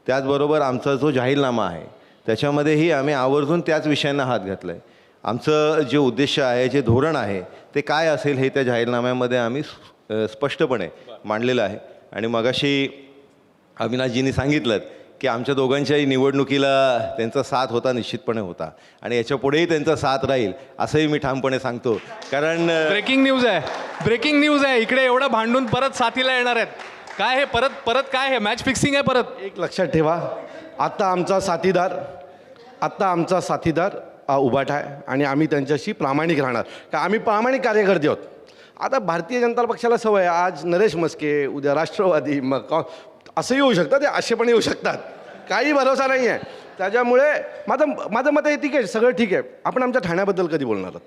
त्याचबरोबर आमचा जो जाहीरनामा आहे त्याच्यामध्येही आम्ही आवर्जून त्याच विषयांना हात घातला आहे. आमचं जे उद्देश आहे, जे धोरण आहे ते काय असेल हे त्या जाहीरनाम्यामध्ये आम्ही स्पष्टपणे मांडलेलं आहे. आणि मगाशी अविनाशजींनी सांगितलं की आमच्या दोघांच्याही निवडणुकीला त्यांचा साथ होता, निश्चितपणे होता, आणि याच्या पुढेही त्यांचा साथ राहील असंही मी ठामपणे सांगतो. कारण ब्रेकिंग न्यूज आहे इकडे, एवढं भांडून परत साथीला येणार आहेत. काय हे परत काय हे मॅच फिक्सिंग आहे परत? एक लक्षात ठेवा, आत्ता आमचा साथीदार उभाटा आहे आणि आम्ही त्यांच्याशी प्रामाणिक राहणार, का आम्ही प्रामाणिक कार्यकर्ते आहोत. आता भारतीय जनता पक्षाला सवय, आज नरेश मस्के, उद्या राष्ट्रवादी, मग असंही होऊ शकतं, ते असे पण येऊ शकतात, काही भरोसा नाही आहे. त्याच्यामुळे माझं मत आहे ठीक आहे, सगळं ठीक आहे. आपण आमच्या ठाण्याबद्दल कधी बोलणार आहोत?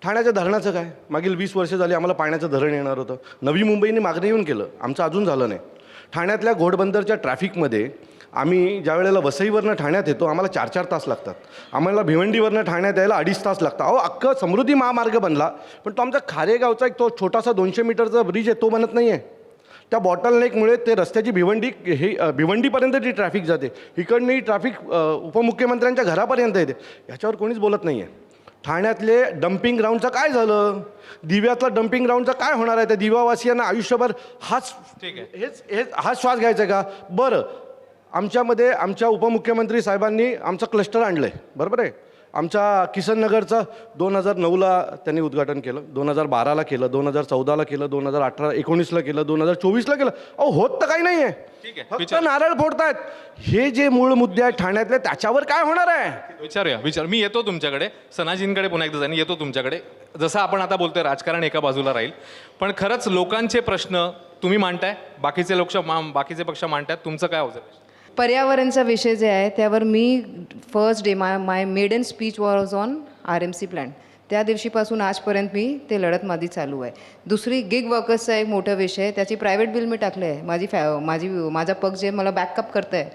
ठाण्याच्या धरणाचं काय? मागील 20 वर्ष झाली आम्हाला पाण्याचं धरण येणार होतं, नवी मुंबईने मागणी येऊन केलं, आमचं अजून झालं नाही. ठाण्यातल्या घोडबंदरच्या ट्रॅफिकमध्ये आम्ही ज्या वेळेला वसईवरनं ठाण्यात येतो आम्हाला 4-4 तास लागतात, आम्हाला भिवंडीवरनं ठाण्यात यायला 2.5 तास लागतात. अहो, अख्खं समृद्धी महामार्ग बनला, पण तो आमचा खारेगावचा एक तो छोटासा 200 मीटरचा ब्रिज आहे तो बनत नाही आहे. त्या बॉटलनेकमुळे ते रस्त्याची भिवंडीपर्यंत जी ट्रॅफिक जाते, इकडनं ही ट्रॅफिक उपमुख्यमंत्र्यांच्या घरापर्यंत येते, याच्यावर कोणीच बोलत नाही आहे. ठाण्यातले डम्पिंग ग्राउंडचं काय झालं? दिव्यातला डम्पिंग ग्राउंडचं काय होणार आहे? त्या दिवावासियांना आयुष्यभर हाच श्वास घ्यायचा का? बरं, आमच्यामध्ये आमच्या उपमुख्यमंत्री साहेबांनी आमचं क्लस्टर आणलं आहे, बरोबर आहे. आमच्या किसननगरचं 2009ला त्यांनी उद्घाटन केलं, 2012ला केलं, 2014ला केलं, 2018-19ला केलं, 2024ला केलं. अहो, होत तर काही नाही आहे, फक्त नारळ फोडतायत. हे जे मूळ मुद्दे आहेत ठाण्यातले, त्याच्यावर काय होणार आहे? विचार मी येतो तुमच्याकडे, सनाजींकडे पुन्हा एकदा जाईन, येतो तुमच्याकडे. जसं आपण आता बोलतोय राजकारण एका बाजूला राहील, पण खरंच लोकांचे प्रश्न तुम्ही मांडताय, बाकीचे पक्ष मांडतायत, तुमचं काय ऑब्झर्वेशन? पर्यावरणचा विषय जे आहे त्यावर मी first day my maiden speech was on RMC plan. त्या दिवशीपासून आजपर्यंत मी ते लढत माझी चालू आहे. दुसरी गिग वर्कर्सचा एक मोठा विषय आहे, त्याची प्रायव्हेट बिल मी टाकलं आहे. माझा पक्ष जे मला बॅकअप करतं आहे.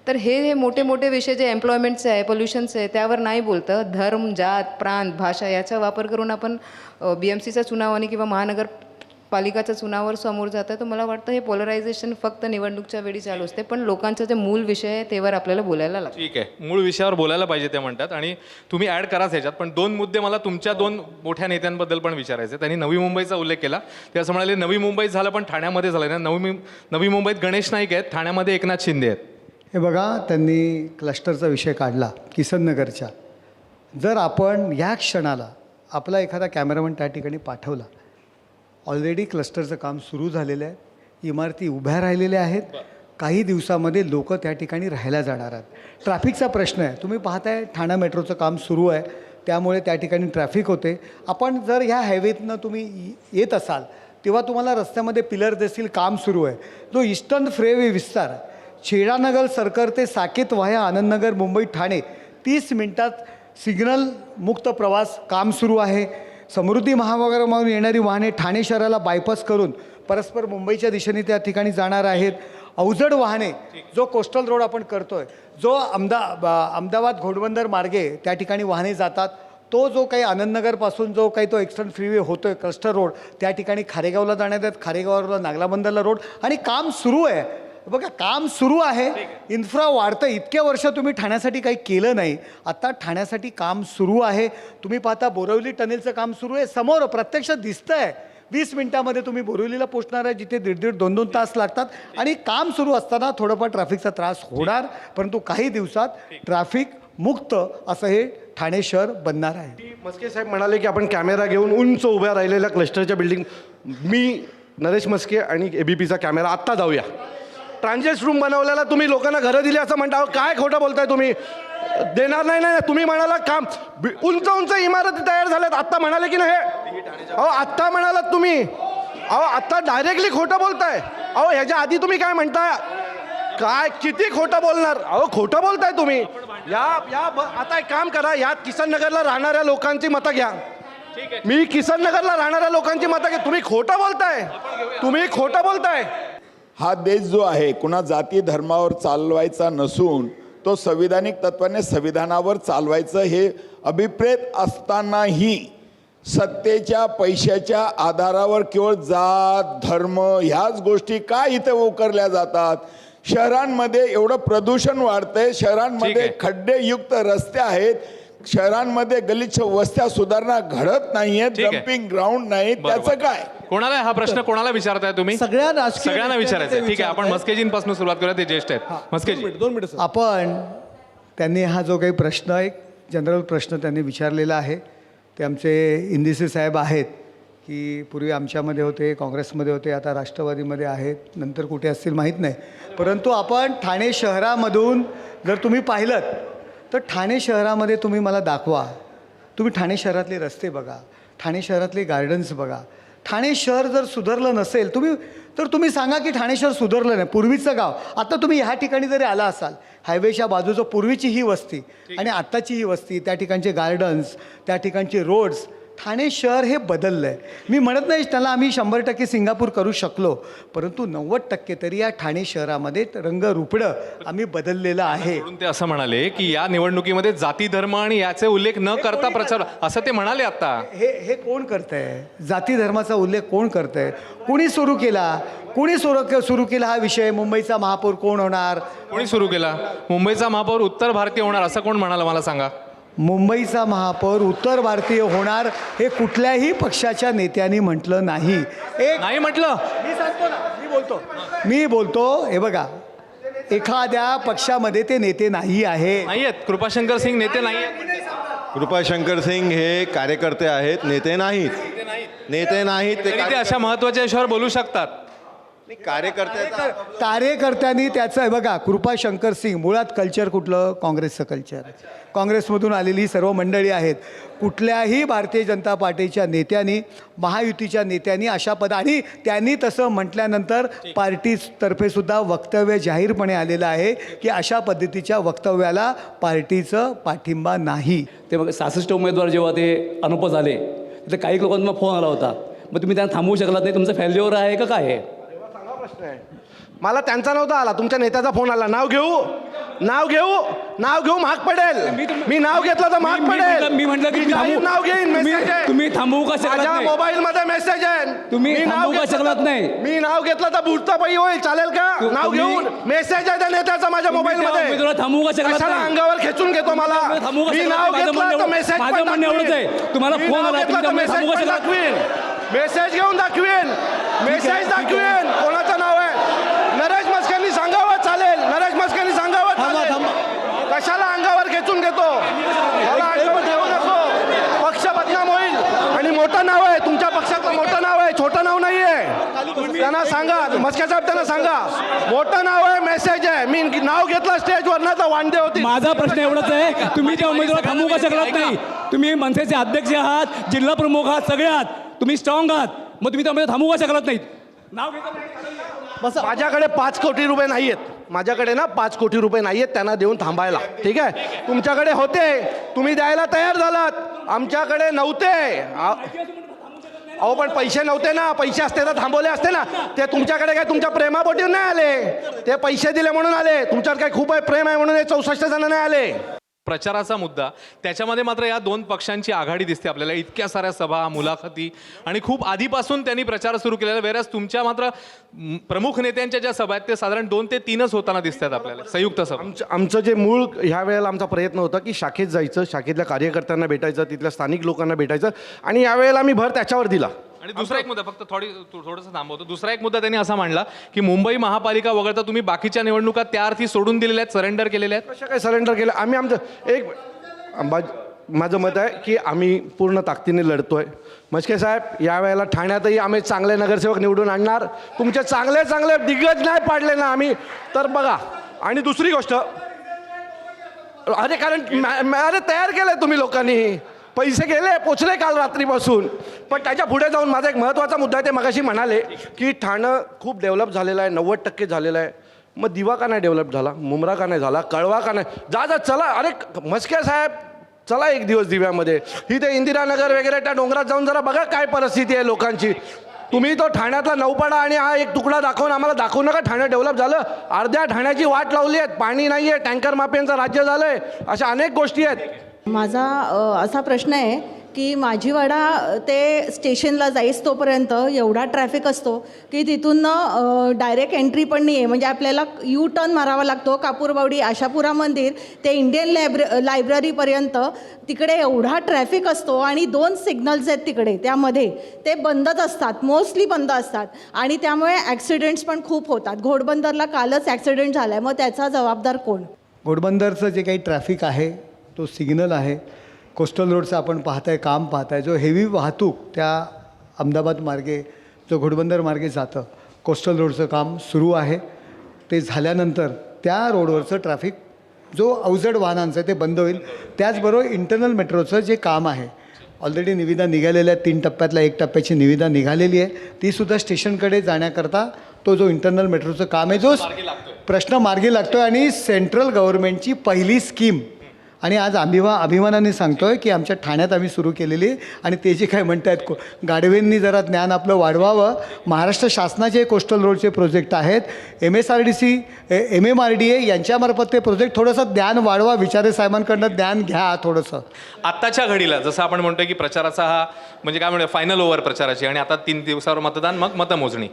तर हे मोठे विषय जे एम्प्लॉयमेंटचे आहे, पोल्युशनचे आहे, त्यावर नाही बोलतं. धर्म, जात, प्रांत, भाषा याचा वापर करून आपण BMCचा चुनाव आणि किंवा महानगरपालिकाच्या चुनावावर समोर जातं. तर मला वाटतं हे पोलरायझेशन फक्त निवडणूकच्या वेळी चालू असते, पण लोकांचा जे मूळ विषय आहे त्यावर आपल्याला बोलायला लागतं. ठीक आहे, मूळ विषयावर बोलायला पाहिजे ते म्हणतात, आणि तुम्ही ॲड कराच ह्याच्यात. पण 2 मुद्दे मला तुमच्या 2 मोठ्या नेत्यांबद्दल पण विचारायचे. त्यांनी नवी मुंबईचा उल्लेख केला, ते असं म्हणाले नवी मुंबईत झालं पण ठाण्यामध्ये झालं ना. नवी मुंबईत गणेश नाईक आहेत, ठाण्यामध्ये एकनाथ शिंदे आहेत. हे बघा, त्यांनी क्लस्टरचा विषय काढला किसननगरच्या. जर आपण या क्षणाला आपला एखादा कॅमेरामन त्या ठिकाणी पाठवला, ऑलरेडी क्लस्टरचं काम सुरू झालेलं आहे, इमारती उभ्या राहिलेल्या आहेत, काही दिवसामध्ये लोक त्या ठिकाणी राहायला जाणार आहेत. ट्रॅफिकचा प्रश्न आहे, तुम्ही पाहताय ठाणा मेट्रोचं काम सुरू आहे, त्यामुळे त्या ठिकाणी ट्रॅफिक होते. आपण जर ह्या हायवेतनं तुम्ही येत असाल तेव्हा तुम्हाला रस्त्यामध्ये पिलर दिसतील, काम सुरू आहे. जो ईस्टर्न फ्रेवे विस्तार छेडानगर सरकार ते साकेत व्हाया आनंदनगर मुंबई ठाणे 30 मिनिटात सिग्नल मुक्त प्रवास काम सुरू आहे. समृद्धी महामार्गावरून येणारी वाहने ठाणे शहराला बायपास करून परस्पर मुंबईच्या दिशेने त्या ठिकाणी जाणार आहेत. अवजड वाहने जो कोस्टल रोड आपण करतोय, जो अहमदाबाद घोडबंदर मार्गे त्या ठिकाणी वाहने जातात, तो जो काही आनंदनगरपासून जो काही तो एक्सटर्न फ्रीवे होतो आहे क्लस्टर रोड, त्या ठिकाणी खारेगावला जाण्यात आहेत, खारेगावला नागलाबंदरला रोड, आणि काम सुरू आहे. बघा, काम सुरू आहे, इन्फ्रा वाढतं. इतक्या वर्ष तुम्ही ठाण्यासाठी काही केलं नाही, आता ठाण्यासाठी काम सुरू आहे. तुम्ही पाहता बोरिवली टनेलचं काम सुरू आहे, समोर प्रत्यक्ष दिसतं आहे. 20 मिनिटामध्ये तुम्ही बोरिवलीला पोहोचणार आहे, जिथे 1.5 2 तास लागतात. आणि काम सुरू असताना थोडंफार ट्रॅफिकचा त्रास होणार, परंतु काही दिवसात ट्रॅफिक मुक्त असं हे ठाणे शहर बनणार आहे. मस्के साहेब म्हणाले की आपण कॅमेरा घेऊन उंच उभ्या राहिलेल्या क्लस्टरच्या बिल्डिंग, मी नरेश मस्के आणि ABPचा कॅमेरा आत्ता जाऊया. ट्रान्झिट रूम बनवलेला तुम्ही लोकांना घरं दिली असं म्हणता, काय खोटं बोलताय तुम्ही? देणार नाही. नाही, तुम्ही म्हणाला काम उंच उंच इमारती तयार झाल्यात, आत्ता म्हणाले की नाही? अहो आत्ता म्हणालात तुम्ही, अहो आत्ता डायरेक्टली खोटं बोलताय. अहो ह्याच्या आधी तुम्ही काय म्हणताय? काय किती खोटं बोलणार? अहो खोटं बोलताय तुम्ही. आता एक काम करा, यात किसननगरला राहणाऱ्या लोकांची मतं घ्या. मी किसननगरला राहणाऱ्या लोकांची मतं घ्या. तुम्ही खोटं बोलताय, तुम्ही खोटं बोलताय. हा देश जो आहे कुणा जाती धर्मावर चालवायचा नसून तो संविधानिक तत्वाने संविधानावर चालवायचं हे अभिप्रेत असतानाही सत्तेच्या पैशाच्या आधारावर केवळ जात धर्म ह्याच गोष्टी का इथे उकरल्या जातात? शहरांमध्ये एवढं प्रदूषण वाढतंय, शहरांमध्ये खड्डेयुक्त रस्ते आहेत, शहरांमध्ये गलिच्छ वस्त्या सुधारणा घडत नाहीये, डम्पिंग ग्राउंड नाही, त्याचं काय? कोणाला हा प्रश्न कोणाला विचारताय तुम्ही? सगळ्या राजकीय सगळ्यांना विचारायचं आहे. नेत्यांना ठीक आहे, आपण मस्केजींपासून सुरुवात करूया, ते ज्येष्ठ आहेत. मस्केजी, आपण त्यांनी हा जो काही प्रश्न, एक जनरल प्रश्न त्यांनी विचारलेला आहे, ते आमचे इंदिसे साहेब आहेत की पूर्वी आमच्यामध्ये होते, काँग्रेसमध्ये होते, आता राष्ट्रवादीमध्ये आहेत, नंतर कुठे असतील माहीत नाही. परंतु आपण ठाणे शहरामधून जर तुम्ही पाहिलं तर ठाणे शहरामध्ये तुम्ही मला दाखवा, तुम्ही ठाणे शहरातले रस्ते बघा, ठाणे शहरातले गार्डन्स बघा. ठाणे शहर जर सुधारलं नसेल तर तुम्ही सांगा की ठाणे शहर सुधारलं नाही. पूर्वीचं गाव, आता तुम्ही ह्या ठिकाणी जरी आला असाल, हायवेच्या बाजूचं पूर्वीची ही वस्ती आणि आत्ताची ही वस्ती, त्या ठिकाणचे गार्डन्स, त्या ठिकाणचे रोड्स, ठाणे शहर हे बदललं आहे. मी म्हणत नाही त्याला आम्ही 100% सिंगापूर करू शकलो, परंतु 90% तरी या ठाणे शहरामध्ये रंगरूपडं आम्ही बदललेलं आहे. म्हणून ते असं म्हणाले की या निवडणुकीमध्ये जाती धर्म आणि याचे उल्लेख न करता प्रचार, असं ते म्हणाले. आता हे कोण करतंय? जाती धर्माचा उल्लेख कोण करतंय? कुणी सुरू केला हा विषय? मुंबईचा महापौर कोण होणार? कोणी सुरू केला? मुंबईचा महापौर उत्तर भारतीय होणार असं कोण म्हणाला मला सांगा? मुंबईचा महापौर उत्तर भारतीय होणार हे कुठल्याही पक्षाच्या नेत्यांनी म्हटलं नाही. नाही म्हटलं? मी सांगतो ना, मी बोलतो. हे बघा, एखाद्या पक्षामध्ये ते नेते नाही आहेत. कृपाशंकर सिंग नेते नाही आहेत. कृपाशंकर सिंग हे कार्यकर्ते आहेत, नेते नाहीत. तरी ते अशा महत्वाच्या विषयावर बोलू शकतात. कार्यकर्त्यांनी त्याचं, हे बघा, कृपाशंकर सिंग मुळात कल्चर कुठलं? काँग्रेसचं कल्चर. काँग्रेसमधून आलेली सर्व मंडळी आहेत. कुठल्याही भारतीय जनता पार्टीच्या नेत्यांनी, महायुतीच्या नेत्यांनी अशा आणि त्यांनी तसं म्हटल्यानंतर पार्टीतर्फे सुद्धा वक्तव्य जाहीरपणे आलेलं आहे की अशा पद्धतीच्या वक्तव्याला पार्टीचं पाठिंबा नाही. ते मग 66 उमेदवार जेव्हा ते अनुपस्थित झाले, तर काही लोकांना फोन आला होता, मग तुम्ही त्यांना थांबवू शकलात नाही, तुमचं फेल्युअर आहे का काय आहे? मला त्यांचा नव्हता आला, तुमच्या नेत्याचा फोन आला. नाव घेऊ महाग पडेल. मी नाव घेतलं तर महाग पडेल. मी म्हटलं की नाव घेईन. तुम्ही थांबवू का शकलात नाही? मोबाईल मध्ये मेसेज आहे. तुम्ही थांबवू का शकलात नाही? मी नाव घेतलं तर भूतपाई होईल, चालेल का? नाव घेऊन मेसेज आहे त्या नेत्याचा माझ्या मोबाईल मध्ये. थांबवू का शकलात नाही? अंगावर खेचून घेतो मला. मी नाव घेतलं तर मेसेज, माझं म्हणणं एवढंच आहे, तुम्हाला फोन आला, मेसेज घेऊन दाखवीन. कोणाचं नाव आहे? नरेश मस्केंनी सांगावं, चालेल. नरेश मस्केंनी सांगावं. त्यांना सांगा, मस्के साहेब त्यांना सांगा, मोठं नाव आहे, मेसेज आहे, मी नाव घेतलं स्टेजवर ना तर वांदे होती. माझा प्रश्न एवढाच आहे, तुम्ही त्या उमेदवार थांबवू का शकलात नाही? तुम्ही मनसेचे अध्यक्ष आहात, जिल्हा प्रमुख आहात, सगळे आहात, तुम्ही स्ट्रॉंग आहात, मग तुम्ही त्या उमेदवार थांबवू का शकलात नाहीत? नाव बस माझ्याकडे 5 कोटी रुपये नाही आहेत, माझ्याकडे ना 5 कोटी रुपये नाही आहेत त्यांना देऊन थांबायला. ठीक आहे, तुमच्याकडे होते, तुम्ही द्यायला तयार झालात, आमच्याकडे नव्हते. अहो पण पैसे नव्हते ना, पैसे असते तर थांबवले असते ना. ते तुमच्याकडे काय तुमच्या प्रेमापोटी नाही आले, ते पैसे दिले म्हणून आले. तुमच्यावर काय खूप आहे प्रेम आहे म्हणून हे 64 जण नाही आले. प्रचाराचा मुद्दा, त्याच्यामध्ये मात्र या दोन पक्षांची आघाडी दिसते आपल्याला. इतक्या साऱ्या सभा, मुलाखती आणि खूप आधीपासून त्यांनी प्रचार सुरू केलेला. वेरॅज तुमच्या मात्र प्रमुख नेत्यांच्या ज्या सभा आहेत ते साधारण 2 ते 3च होताना दिसतात आपल्याला, संयुक्त सभा. आमचं जे मूळ ह्या वेळेला आमचा प्रयत्न होता की शाखेत जायचं, शाखेतल्या कार्यकर्त्यांना भेटायचं, तिथल्या स्थानिक लोकांना भेटायचं, आणि यावेळेला आम्ही भर त्याच्यावर दिला. आणि दुसरा एक मुद्दा, फक्त थोडंसं थांबवतो, दुसरा एक मुद्दा त्यांनी असा मांडला की मुंबई महापालिका वगळता तुम्ही बाकीच्या निवडणुका त्या अर्थी सोडून दिलेल्या आहेत, सरेंडर केलेल्या आहेत. कशा काय सरेंडर केलं आम्ही? आमचं एक माझं मत आहे की आम्ही पूर्ण ताकदीने लढतोय. मस्के साहेब, यावेळेला ठाण्यातही आम्ही चांगले नगरसेवक निवडून आणणार. तुमचे चांगले चांगले दिग्गज नाही पाडले ना आम्ही तर बघा. आणि दुसरी गोष्ट, अरे कारण अरे तयार केलंय तुम्ही लोकांनी, पैसे गेले, पोचले काल रात्रीपासून. पण त्याच्या पुढे जाऊन माझा एक महत्त्वाचा मुद्दा आहे. ते मगाशी म्हणाले की ठाणं खूप डेव्हलप झालेलं आहे, 90% झालेलं आहे. मग दिवा का नाही डेव्हलप झाला, मुंब्रा का नाही झाला, कळवा का नाही? जा चला. अरे मस्के साहेब, चला एक दिवस दिव्यामध्ये, इथे इंदिरानगर वगैरे त्या डोंगरात जाऊन जरा बघा काय परिस्थिती आहे लोकांची. तुम्ही तो ठाण्यातला नौपाडा आणि हा एक तुकडा दाखवून आम्हाला दाखवू नका ठाणे डेव्हलप झालं. अर्ध्या ठाण्याची वाट लावली आहेत, पाणी नाही आहे, टँकर माफियांचं राज्य झालं आहे, अशा अनेक गोष्टी आहेत. माझा असा प्रश्न आहे की माझीवाडा ते स्टेशनला जाईस तोपर्यंत एवढा ट्रॅफिक असतो की तिथून डायरेक्ट एंट्री पण नाही आहे. म्हणजे आपल्याला यू टर्न मारावा लागतो. कापूरबावडी, आशापुरा मंदिर ते इंडियन लायब्ररीपर्यंत तिकडे एवढा ट्रॅफिक असतो आणि 2 सिग्नल्स आहेत तिकडे, त्यामध्ये ते बंदच असतात, मोस्टली बंद असतात, आणि त्यामुळे ॲक्सिडेंट्स पण खूप होतात. घोडबंदरला कालच ॲक्सिडेंट झाला आहे, मग त्याचा जबाबदार कोण? घोडबंदरचं जे काही ट्रॅफिक आहे, तो सिग्नल आहे. कोस्टल रोडचं आपण पाहताय, काम पाहताय, जो हेवी वाहतूक त्या अहमदाबाद मार्गे जो घोडबंदर मार्गे जातं, कोस्टल रोडचं काम सुरू आहे. ते झाल्यानंतर त्या रोडवरचं ट्रॅफिक जो अवजड वाहनांचं ते बंद होईल. त्याचबरोबर इंटरनल मेट्रोचं जे काम आहे, ऑलरेडी निविदा निघालेल्या आहेत. 3 टप्प्यातल्या 1 टप्प्याची निविदा निघालेली आहे. तीसुद्धा स्टेशनकडे जाण्याकरता तो जो इंटरनल मेट्रोचं काम आहे, जो प्रश्न मार्गी लागतो आहे. आणि सेंट्रल गव्हर्नमेंटची पहिली स्कीम, आणि आज अभिमानाने सांगतो आहे की आमच्या ठाण्यात आम्ही सुरू केलेली आहे. आणि ते जे काय म्हणत आहेत, गाडवेंनी जरा ज्ञान आपलं वाढवावं. महाराष्ट्र शासनाचे कोस्टल रोडचे प्रोजेक्ट आहेत, MSRDC, MMRDA यांच्यामार्फत ते प्रोजेक्ट थोडंसं ज्ञान वाढवा. विचारे साहेबांकडनं ज्ञान घ्या थोडंसं. आत्ताच्या घडीला जसं आपण म्हणतोय की प्रचाराचा हा म्हणजे काय म्हणूया फायनल ओव्हर प्रचाराची, आणि आता 3 दिवसावर मतदान, मग मतमोजणी.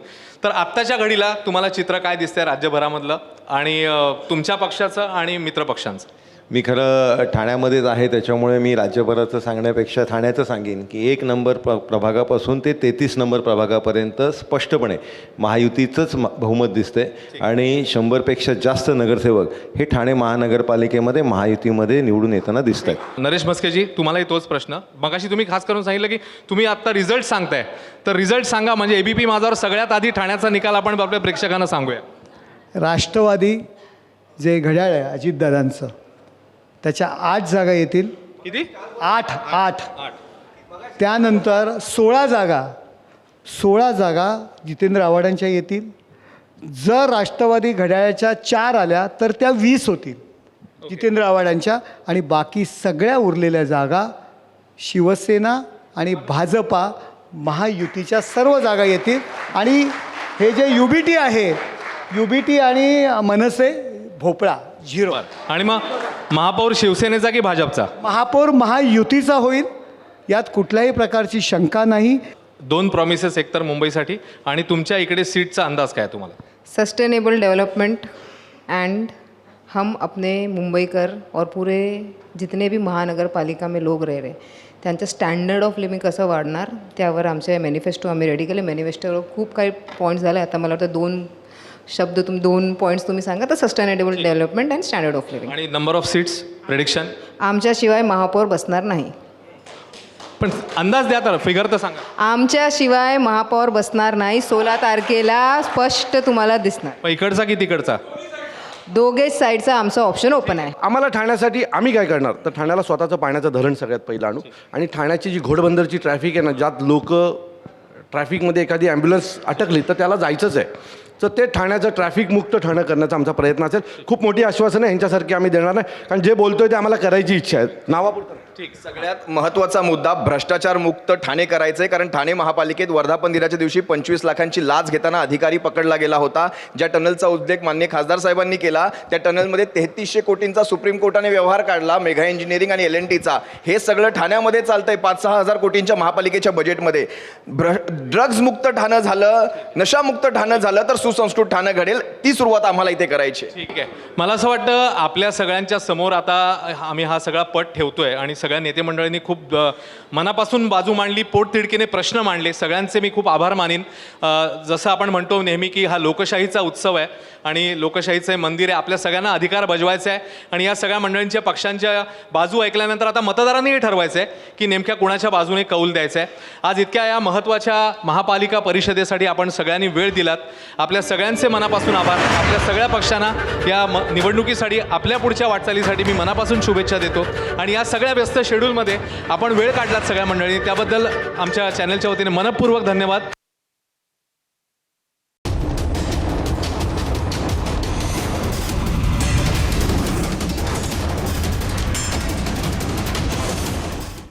तर आत्ताच्या घडीला तुम्हाला चित्र काय दिसतंय राज्यभरामधलं आणि तुमच्या पक्षाचं आणि मित्रपक्षांचं? मी खरं ठाण्यामध्येच आहे, त्याच्यामुळे मी राज्यभराचं सांगण्यापेक्षा ठाण्याचं सांगेन की 1 नंबर प्रभागापासून ते 33 नंबर प्रभागापर्यंत स्पष्टपणे महायुतीचंच बहुमत दिसतंय. आणि 100पेक्षा जास्त नगरसेवक हे ठाणे महानगरपालिकेमध्ये महायुतीमध्ये निवडून येताना दिसत आहेत. नरेश मस्केजी, तुम्हालाही तोच प्रश्न. मगाशी तुम्ही खास करून सांगितलं की तुम्ही आत्ता रिझल्ट सांगताय, तर रिझल्ट सांगा, म्हणजे ABP माझावर सगळ्यात आधी ठाण्याचा निकाल आपण आपल्या प्रेक्षकांना सांगूया. राष्ट्रवादी जे घड्याळ आहे अजितदादांचं, त्याच्या 8 जागा येतील. किती? 8. त्यानंतर 16 जागा जितेंद्र आव्हाडांच्या येतील. जर राष्ट्रवादी घड्याळाच्या 4 आल्या तर त्या 20 होतील जितेंद्र आव्हाडांच्या. आणि बाकी सगळ्या उरलेल्या जागा शिवसेना आणि भाजपा महायुतीच्या सर्व जागा येतील. आणि हे जे UBT आहे, UBT आणि मनसे भोपळा 0. आणि मग महापौर शिवसेनेचा की भाजपचा? महापौर महायुतीचा होईल, यात कुठल्याही प्रकारची शंका नाही. 2 प्रॉमिसेस एकतर मुंबईसाठी, आणि तुमच्या इकडे सीटचा अंदाज काय तुम्हाला? सस्टेनेबल डेवलपमेंट एंड हम अपने मुंबईकर और पूरे जितने भी महानगर पालिका में लोग रह रहे त्यांचं स्टँडर्ड ऑफ लिव्हिंग कसं वाढणार, त्यावर आमचे मॅनिफेस्टो आम्ही रेडी केले. मॅनिफेस्टोवर खूप काही पॉईंट्स झाले. आता मला वाटतं 2 पॉईंट्स तुम्ही सांगा, तर sustainable development and standard of living. आणि नंबर ऑफ सीट्स प्रेडिक्शन? आमच्याशिवाय महापौर बसणार नाही. पण अंदाज द्या तर, फिगर तर सांगा. आमच्याशिवाय महापौर बसणार नाही. 16 तारखेला स्पष्ट तुम्हाला दिसणार. पण इकडचा की तिकडचा? दोघेच साईडचा आमचा ऑप्शन ओपन आहे. आम्हाला ठाण्यासाठी आम्ही काय करणार तर ठाण्याला स्वतःचं पाण्याचं धरण सगळ्यात पहिलं आणू आणि ठाण्याची जी घोडबंदरची ट्रॅफिक आहे ना, ज्यात लोक ट्रॅफिकमध्ये एखादी ॲम्ब्युलन्स अटकली तर त्याला जायचंच आहे, तर ते ठाण्याचं ट्रॅफिकमुक्त ठाणं करण्याचा आमचा प्रयत्न असेल. खूप मोठी आश्वासनं यांच्यासारखी आम्ही देणार नाही, कारण जे बोलतोय ते आम्हाला करायची इच्छा आहे, नावापुरतं. ठीक. सगळ्यात महत्त्वाचा मुद्दा भ्रष्टाचार मुक्त ठाणे करायचं आहे, कारण ठाणे महापालिकेत वर्धापन दिनाच्या दिवशी 25 लाखांची लाच घेताना अधिकारी पकडला गेला होता. ज्या टनलचा उल्लेख माननीय खासदार साहेबांनी केला, त्या टनलमध्ये 3300 कोटींचा सुप्रीम कोर्टाने व्यवहार काढला, मेघा इंजिनिअरिंग आणि LNTचा. हे सगळं ठाण्यामध्ये चालतंय 5-6 हजार कोटींच्या महापालिकेच्या बजेटमध्ये. ड्रग्ज मुक्त ठाणं झालं, नशामुक्त ठाणं झालं तर सुसंस्कृत ठाणं घडेल. ती सुरुवात आम्हाला इथे करायची आहे. ठीक आहे. मला असं वाटतं आपल्या सगळ्यांच्या समोर आता आम्ही हा सगळा पट ठेवतोय आणि सगळ्या नेते मंडळींनी खूप मनापासून बाजू मांडली, पोटतिडकीने प्रश्न मांडले. सगळ्यांचे मी खूप आभार मानीन. जसं आपण म्हणतो नेहमी की हा लोकशाहीचा उत्सव आहे आणि लोकशाहीचं मंदिर आहे. आपल्या सगळ्यांना अधिकार बजवायचा आहे आणि या सगळ्या मंडळींच्या पक्षांच्या बाजू ऐकल्यानंतर आता मतदारांनीही ठरवायचं आहे की नेमक्या कुणाच्या बाजूने कौल द्यायचा आहे. आज इतक्या या महत्त्वाच्या महापालिका परिषदेसाठी आपण सगळ्यांनी वेळ दिलात. आपल्या सगळ्यांचे मनापासून आभार. आपल्या सगळ्या पक्षांना या निवडणुकीसाठी, आपल्या पुढच्या वाटचालीसाठी मी मनापासून शुभेच्छा देतो. आणि या सगळ्या व्यस्त शेड्यूलमध्ये आपण वेळ काढलात सगळ्या मंडळींनी, त्याबद्दल आमच्या चॅनलच्या वतीने मनपूर्वक धन्यवाद.